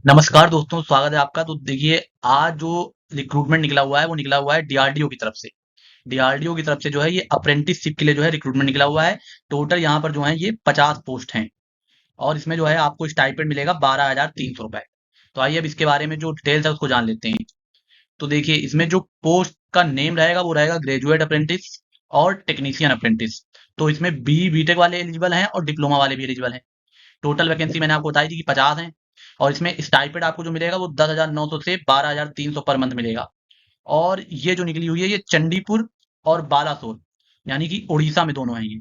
नमस्कार दोस्तों, स्वागत है आपका। तो देखिए, आज जो रिक्रूटमेंट निकला हुआ है वो निकला हुआ है डीआरडीओ की तरफ से। डीआरडीओ की तरफ से जो है ये अप्रेंटिसशिप के लिए जो है रिक्रूटमेंट निकला हुआ है। टोटल यहाँ पर जो है ये 50 पोस्ट हैं और इसमें जो है आपको स्टाइपेंड मिलेगा 12,300 रुपए। तो आइए अब इसके बारे में जो डिटेल्स है उसको जान लेते हैं। तो देखिए, इसमें जो पोस्ट का नेम रहेगा वो रहेगा ग्रेजुएट अप्रेंटिस और टेक्नीशियन अप्रेंटिस। तो इसमें बीटेक वाले एलिजिबल हैं और डिप्लोमा वाले भी एलिजिबल हैं। टोटल वैकेंसी मैंने आपको बताई थी कि 50 है। और इसमें स्टाइपेंड आपको जो मिलेगा वो 10,900 से 12,300 पर मंथ मिलेगा। और ये जो निकली हुई है ये चंडीपुर और बालासोर, यानी कि उड़ीसा में दोनों हैं ये।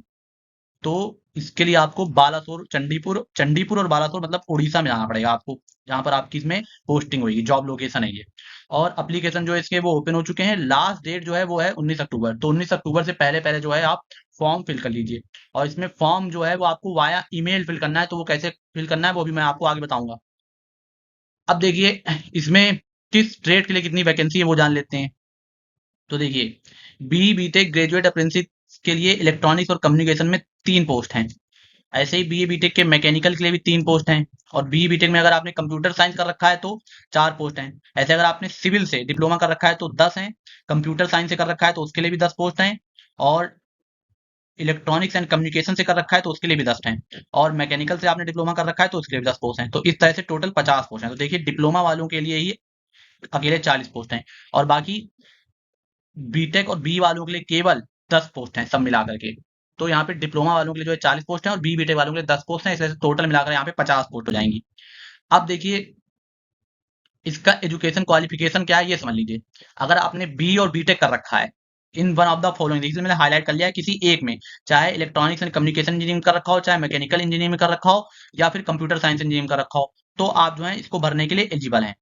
तो इसके लिए आपको बालासोर, चंडीपुर चंडीपुर और बालासोर मतलब उड़ीसा में जाना पड़ेगा आपको, जहां पर आपकी इसमें पोस्टिंग होगी, जॉब लोकेशन है ये। और एप्लीकेशन जो है इसके वो ओपन हो चुके हैं। लास्ट डेट जो है वो है 19 अक्टूबर। तो 19 अक्टूबर से पहले पहले जो है आप फॉर्म फिल कर लीजिए। और इसमें फॉर्म जो है वो आपको वाया ईमेल फिल करना है। तो वो कैसे फिल करना है वो भी मैं आपको आगे बताऊंगा। अब देखिए, इसमें किस ट्रेड के लिए कितनी वैकेंसी है वो जान लेते हैं। तो देखिए, बीटेक ग्रेजुएट अप्रेंटिस के लिए इलेक्ट्रॉनिक्स और कम्युनिकेशन में 3 पोस्ट हैं। ऐसे ही बीटेक के मैकेनिकल के लिए भी 3 पोस्ट हैं। और बीटेक में अगर आपने कंप्यूटर साइंस कर रखा है तो 4 पोस्ट हैं। ऐसे अगर आपने सिविल से डिप्लोमा कर रखा है तो 10 हैं। कंप्यूटर साइंस से कर रखा है तो उसके लिए भी 10 पोस्ट हैं। और इलेक्ट्रॉनिक्स एंड कम्युनिकेशन से कर रखा है तो उसके लिए भी 10 हैं। और मैकेनिकल से आपने डिप्लोमा कर रखा है तो उसके लिए भी 10 पोस्ट हैं। तो इस तरह से टोटल 50 पोस्ट हैं। तो देखिए, डिप्लोमा वालों के लिए ही अकेले 40 पोस्ट हैं। और बाकी बीटेक और बी वालों के लिए केवल 10 पोस्ट हैं, सब मिलाकर के। तो यहाँ पे डिप्लोमा वालों के लिए जो है 40 पोस्ट हैं और बी बीटेक वालों के लिए 10 पोस्ट हैं। इसलिए टोटल मिलाकर यहाँ पे 50 पोस्ट हो जाएंगी। अब देखिए, इसका एजुकेशन क्वालिफिकेशन क्या है ये समझ लीजिए। अगर आपने बी और बीटेक कर रखा है in one of the following, देखिए मैंने हाईलाइट कर लिया है किसी एक में, चाहे इलेक्ट्रॉनिक्स एंड कम्युनिकेशन इंजीनियरिंग कर रखा हो, चाहे मैकेनिकल इंजीनियरिंग कर रखा हो, या फिर कंप्यूटर साइंस इंजीनियरिंग कर रखा हो, तो आप जो है इसको भरने के लिए एलिजिबल हैं।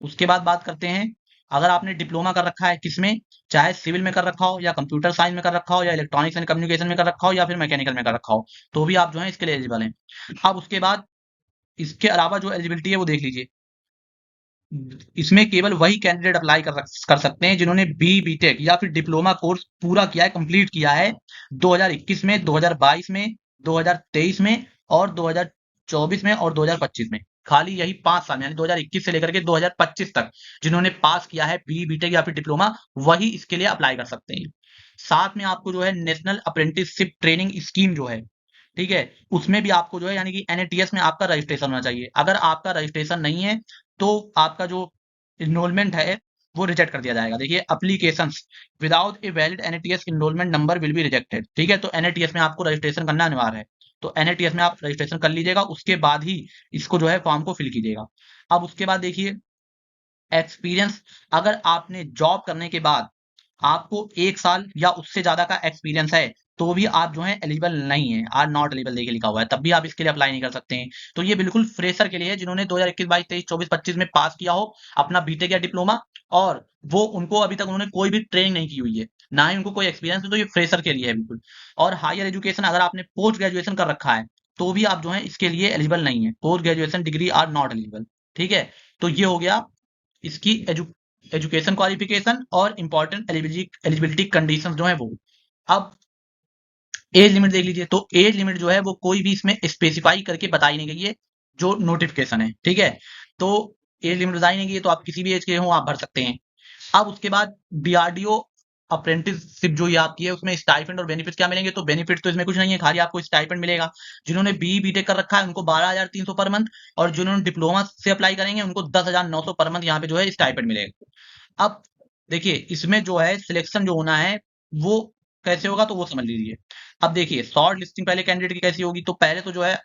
उसके बाद बात करते हैं, अगर आपने डिप्लोमा कर रखा है किसमें, चाहे सिविल में कर रखा हो, या कंप्यूटर साइंस में कर रखा हो, या इलेक्ट्रॉनिक्स एंड कम्युनिकेशन में कर रखा हो, या फिर मैकेनिकल में कर रखा हो, तो भी आप जो है इसके लिए एलिजिबल हैं। अब उसके बाद इसके अलावा जो एलिजिबिलिटी है वो देख लीजिए। इसमें केवल वही कैंडिडेट अप्लाई कर सकते हैं जिन्होंने बीटेक या फिर डिप्लोमा कोर्स पूरा किया है, कंप्लीट किया है 2021 में, 2022 में, 2023 में और 2024 में और 2025 में। खाली यही 5 साल यानी 2021 से लेकर के 2025 तक जिन्होंने पास किया है बीटेक या फिर डिप्लोमा, वही इसके लिए अप्लाई कर सकते हैं। साथ में आपको जो है नेशनल अप्रेंटिसशिप ट्रेनिंग स्कीम जो है, ठीक है, उसमें भी आपको जो है यानी कि एनएटीएस में आपका रजिस्ट्रेशन होना चाहिए। अगर आपका रजिस्ट्रेशन नहीं है तो आपका जो इनरोलमेंट है वो रिजेक्ट कर दिया जाएगा। देखिए, applications without a valid NATS enrolment number will be rejected. ठीक है, तो एनएटीएस में आपको रजिस्ट्रेशन करना अनिवार्य है। तो एनएटीएस में आप रजिस्ट्रेशन कर लीजिएगा, उसके बाद ही इसको जो है फॉर्म को फिल कीजिएगा। अब उसके बाद देखिए, एक्सपीरियंस, अगर आपने जॉब करने के बाद आपको 1 साल या उससे ज्यादा का एक्सपीरियंस है तो भी आप जो है एलिजिबल नहीं है, आर नॉट एलिजिबल देखिए लिखा हुआ है, तब भी आप इसके लिए अप्लाई नहीं कर सकते हैं। तो ये बिल्कुल फ्रेशर के लिए है जिन्होंने 2021 22 23 24 25 में पास किया हो अपना बीटेक या डिप्लोमा, और वो उनको अभी तक उन्होंने कोई भी ट्रेनिंग नहीं की हुई है, ना ही उनको कोई एक्सपीरियंस है। तो ये फ्रेशर के लिए है बिल्कुल। और हायर एजुकेशन, अगर आपने पोस्ट ग्रेजुएशन कर रखा है तो भी आप जो है इसके लिए एलिजिबल नहीं है। Post graduation degree are not eligible. ठीक है, तो ये हो गया इसकी एजुकेशन क्वालिफिकेशन और इंपॉर्टेंट एलिजिबिलिटी कंडीशंस जो है वो। अब एज लिमिट देख लीजिए। तो एज लिमिट जो है वो कोई भी इसमें स्पेसिफाई करके बताई नहीं गई है, जो नोटिफिकेशन है। ठीक है, तो एज लिमिट बताई नहीं गई है, तो आप किसी भी एज के हो आप भर सकते हैं। अब उसके बाद डीआरडीओ अप्रेंटिसशिप जो ये आपकी है उसमें स्टाइपेंड और बेनिफिट क्या मिलेंगे। तो बेनिफिट तो इसमें कुछ नहीं है, खाली आपको स्टाइपेंड मिलेगा। जिन्होंने बीटेक कर रखा है उनको 12,300 पर मंथ, और जिन्होंने डिप्लोमा से अप्लाई करेंगे उनको 10,900 पर मंथ यहाँ पे जो है स्टाइपेंड मिलेगा। अब देखिए, इसमें जो है सिलेक्शन जो होना है वो कैसे होगा तो वो समझ लीजिए। अब देखिए, शॉर्ट लिस्टिंग पहले कैंडिडेट की कैसी होगी। तो पहले तो जो है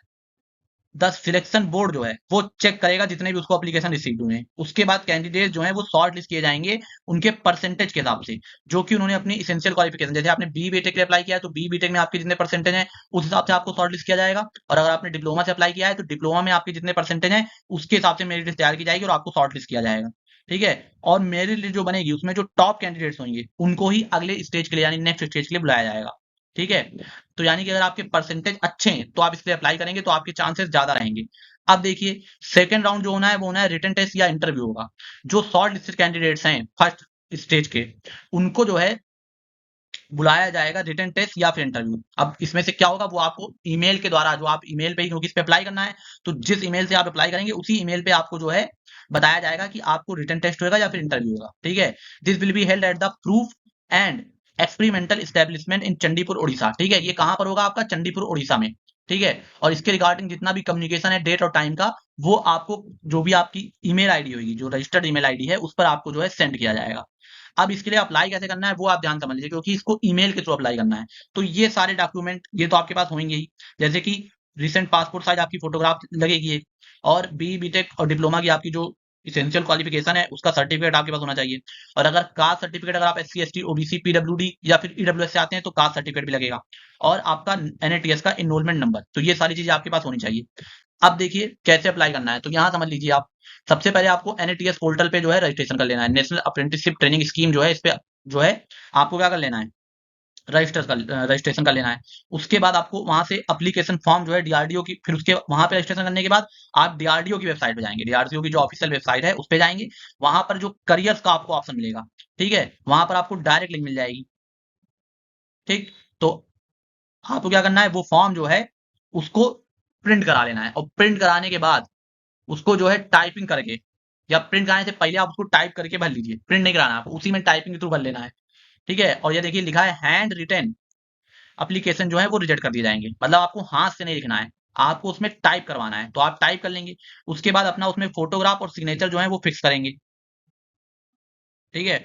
द सिलेक्शन बोर्ड जो है वो चेक करेगा जितने भी उसको एप्लीकेशन रिसीव हुए हैं। उसके बाद कैंडिडेट जो है वो शॉर्ट लिस्ट किए जाएंगे उनके परसेंटेज के हिसाब से, जो कि उन्होंने अपनी इसेंशियल क्वालिफिकेशन, जैसे आपने बी बीटेक के लिए अप्लाई किया है तो बी बीटेक में आपके जितने परसेंटेज हैं उस हिसाब से आपको शॉर्ट लिस्ट किया जाएगा। और अगर आपने डिप्लोमा से अप्लाई किया है तो डिप्लोमा में आपके जितने परसेंटेज हैं उसके हिसाब से मेरिट लिस्ट तैयार की जाएगी और आपको शॉर्ट लिस्ट किया जाएगा। ठीक है, और मेरिट लिस्ट जो बनेगी उसमें जो टॉप कैंडिडेट्स होंगे उनको ही अगले स्टेज के लिए यानी नेक्स्ट स्टेज के लिए बुलाया जाएगा। ठीक है, तो यानी कि अगर आपके परसेंटेज अच्छे हैं तो आप इसलिए अप्लाई करेंगे तो आपके चांसेस ज्यादा रहेंगे। अब देखिए, सेकंड राउंड जो होना है वो होना है रिटन टेस्ट या इंटरव्यू होगा। जो शॉर्ट लिस्टेड कैंडिडेट्स हैं फर्स्ट स्टेज के, उनको जो है बुलाया जाएगा रिटन टेस्ट या फिर इंटरव्यू। अब इसमें से क्या होगा वो आपको ईमेल के द्वारा, जो आप ईमेल पे ही, क्योंकि इस पे अप्लाई करना है, तो जिस ईमेल से आप अप्लाई करेंगे उसी ईमेल पे आपको जो है बताया जाएगा कि आपको रिटन टेस्ट होगा या फिर इंटरव्यू होगा। ठीक है, this will be held at the proof and experimental establishment इन चंडीपुर उड़ीसा। ठीक है, ये कहां पर होगा? आपका चंडीपुर उड़ीसा में। ठीक है, और इसके रिगार्डिंग जितना भी कम्युनिकेशन है डेट और टाइम का, वो आपको जो भी आपकी ईमेल आईडी होगी, जो रजिस्टर्ड ईमेल आईडी है, उस पर आपको जो है सेंड किया जाएगा। अब इसके लिए अप्लाई कैसे करना है वो आप ध्यान समझ लीजिए, क्योंकि इसको ईमेल के थ्रू अप्लाई करना है। तो ये सारे डॉक्यूमेंट ये तो आपके पास होंगे ही, जैसे कि रिसेंट पासपोर्ट साइज आपकी फोटोग्राफ लगेगी एक, और बी बीटेक और डिप्लोमा की आपकी जो इसेंशियल क्वालिफिकेशन है उसका सर्टिफिकेट आपके पास होना चाहिए। और अगर कास्ट सर्टिफिकेट, अगर आप एससी एसटी ओबीसी पीडब्ल्यूडी या फिर ईडब्ल्यूएस से आते हैं तो कास्ट सर्टिफिकेट भी लगेगा, और आपका एनएटीएस का एनरोलमेंट नंबर। तो ये सारी चीजें आपके पास होनी चाहिए। अब देखिए कैसे अप्लाई करना है, तो यहाँ समझ लीजिए आप, सबसे पहले आपको एनएटीएस पोर्टल पे जो है रजिस्ट्रेशन कर लेना है। नेशनल अप्रेंटिसशिप ट्रेनिंग स्कीम जो है, इस पे जो है आपको क्या कर लेना है, रजिस्ट्रेशन कर लेना है। उसके बाद आपको वहां से एप्लीकेशन फॉर्म जो है डीआरडीओ की, फिर उसके वहां पे रजिस्ट्रेशन करने के बाद आप डीआरडीओ की वेबसाइट पे जाएंगे, डीआरडीओ की जो ऑफिशियल वेबसाइट है उस पे जाएंगे। वहां पर जो करियर्स का आपको ऑप्शन मिलेगा, ठीक है, वहां पर आपको डायरेक्ट लिंक मिल जाएगी। ठीक, तो आपको क्या करना है, वो फॉर्म जो है उसको प्रिंट करा लेना है, और प्रिंट कराने के बाद उसको जो है टाइपिंग करके, या प्रिंट कराने से पहले आप उसको टाइप करके भर लीजिए, प्रिंट नहीं कराना है आपको, उसी में टाइपिंग के थ्रू भर लेना है। ठीक है, और ये देखिए लिखा है हैंड रिटेन एप्लीकेशन जो है वो रिजेक्ट कर दिए जाएंगे, मतलब आपको हाथ से नहीं लिखना है, आपको उसमें टाइप करवाना है, तो आप टाइप कर लेंगे। उसके बाद अपना उसमें फोटोग्राफ और सिग्नेचर जो है वो फिक्स करेंगे। ठीक है,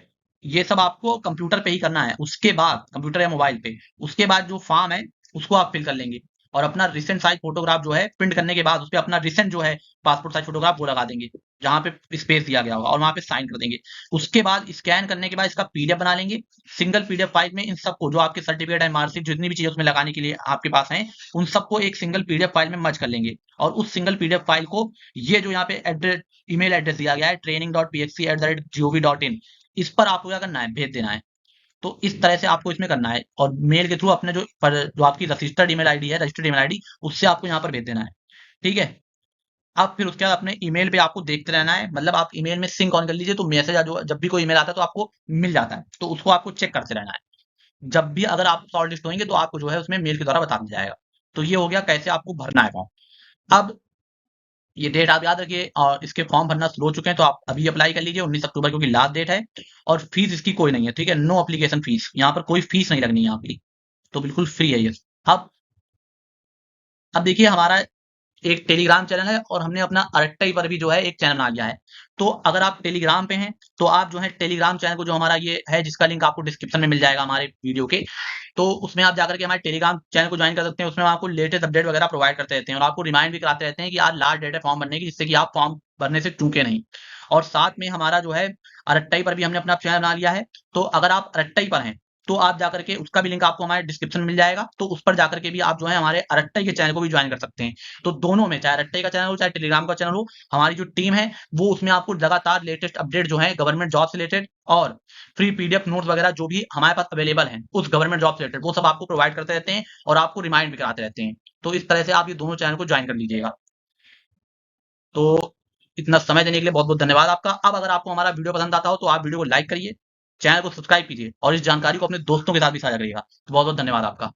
ये सब आपको कंप्यूटर पे ही करना है। उसके बाद कंप्यूटर या मोबाइल पे, उसके बाद जो फॉर्म है उसको आप फिल कर लेंगे, और अपना रिसेंट साइज फोटोग्राफ जो है प्रिंट करने के बाद उस पे अपना रिसेंट जो है पासपोर्ट साइज फोटोग्राफ वो लगा देंगे, जहां पे स्पेस दिया गया होगा, और वहां पे साइन कर देंगे। उसके बाद स्कैन करने के बाद इसका पीडीएफ बना लेंगे। सिंगल पीडीएफ फाइल में इन सबको, जो आपके सर्टिफिकेट है, मार्कशीट, जितनी भी चीजें उसमें लगाने के लिए आपके पास है, उन सबको एक सिंगल पीडीएफ फाइल में मर्ज कर लेंगे। और उस सिंगल पीडीएफ फाइल को, ये जो यहाँ पे एड्रेस, ईमेल एड्रेस दिया गया है training.pxc@gov.in, इस पर आपको क्या करना है, भेज देना है। तो इस तरह से आपको इसमें करना है, और मेल के थ्रू अपने जो आपकी रजिस्टर्ड ईमेल आईडी है, रजिस्टर्ड ईमेल आईडी, उससे आपको यहाँ पर भेज देना है। ठीक है, अब फिर उसके बाद अपने ईमेल पे आपको देखते रहना है, मतलब आप ईमेल में सिंक ऑन कर लीजिए, तो मैसेज जो जब भी कोई ईमेल आता है तो आपको मिल जाता है, तो उसको आपको चेक करते रहना है। जब भी अगर आप शॉर्ट लिस्ट होंगे तो आपको जो है उसमें मेल के द्वारा बता दिया जाएगा। तो ये हो गया कैसे आपको भरना है फॉर्म। अब ये डेट आप याद रखिए, और इसके फॉर्म भरना शुरू हो चुके हैं, तो आप अभी अप्लाई कर लीजिए 19 अक्टूबर, क्योंकि लास्ट डेट है। और फीस इसकी कोई नहीं है, ठीक है, नो एप्लीकेशन फीस, यहाँ पर कोई फीस नहीं लगनी है आपकी, तो बिल्कुल फ्री है ये। अब अब देखिए हमारा एक टेलीग्राम चैनल है, और हमने अपना अरट्टई पर भी जो है एक चैनल बना लिया है। तो अगर आप टेलीग्राम पे हैं तो आप जो है टेलीग्राम चैनल को, जो हमारा ये है जिसका लिंक आपको डिस्क्रिप्शन में मिल जाएगा हमारे वीडियो के, तो उसमें आप जाकर के हमारे टेलीग्राम चैनल को ज्वाइन कर सकते हैं। उसमें हम आपको लेटेस्ट अपडेट वगैरह प्रोवाइड करते रहते हैं, और आपको रिमाइंड भी कराते रहते हैं कि आज लास्ट डेट है फॉर्म भरने की, जिससे कि आप फॉर्म भरने से चूके नहीं। और साथ में हमारा जो है अरट्टई पर भी हमने अपना चैनल बना लिया है। तो अगर आप अरट्टई पर हैं तो आप जाकर के, उसका भी लिंक आपको हमारे डिस्क्रिप्शन में मिल जाएगा, तो उस पर जाकर के भी आप जो है हमारे अरट्टई के चैनल को भी ज्वाइन कर सकते हैं। तो दोनों में, चाहे अरट्टई का चैनल हो चाहे टेलीग्राम का चैनल हो, हमारी जो टीम है वो उसमें आपको लगातार लेटेस्ट अपडेट जो है गवर्नमेंट जॉब से रिलेटेड, और फ्री पीडीएफ नोट्स वगैरह जो भी हमारे पास अवेलेबल हैं उस गवर्नमेंट जॉब से रिलेटेड, वो सब आपको प्रोवाइड करते रहते हैं, और आपको रिमाइंड भी कराते रहते हैं। तो इस तरह से आप ये दोनों चैनल को ज्वाइन कर लीजिएगा। तो इतना समय देने के लिए बहुत बहुत धन्यवाद आपका। अब अगर आपको हमारा वीडियो पसंद आता हो तो आप वीडियो को लाइक करिए, चैनल को सब्सक्राइब कीजिए, और इस जानकारी को अपने दोस्तों के साथ भी साझा करिएगा। तो बहुत बहुत धन्यवाद आपका।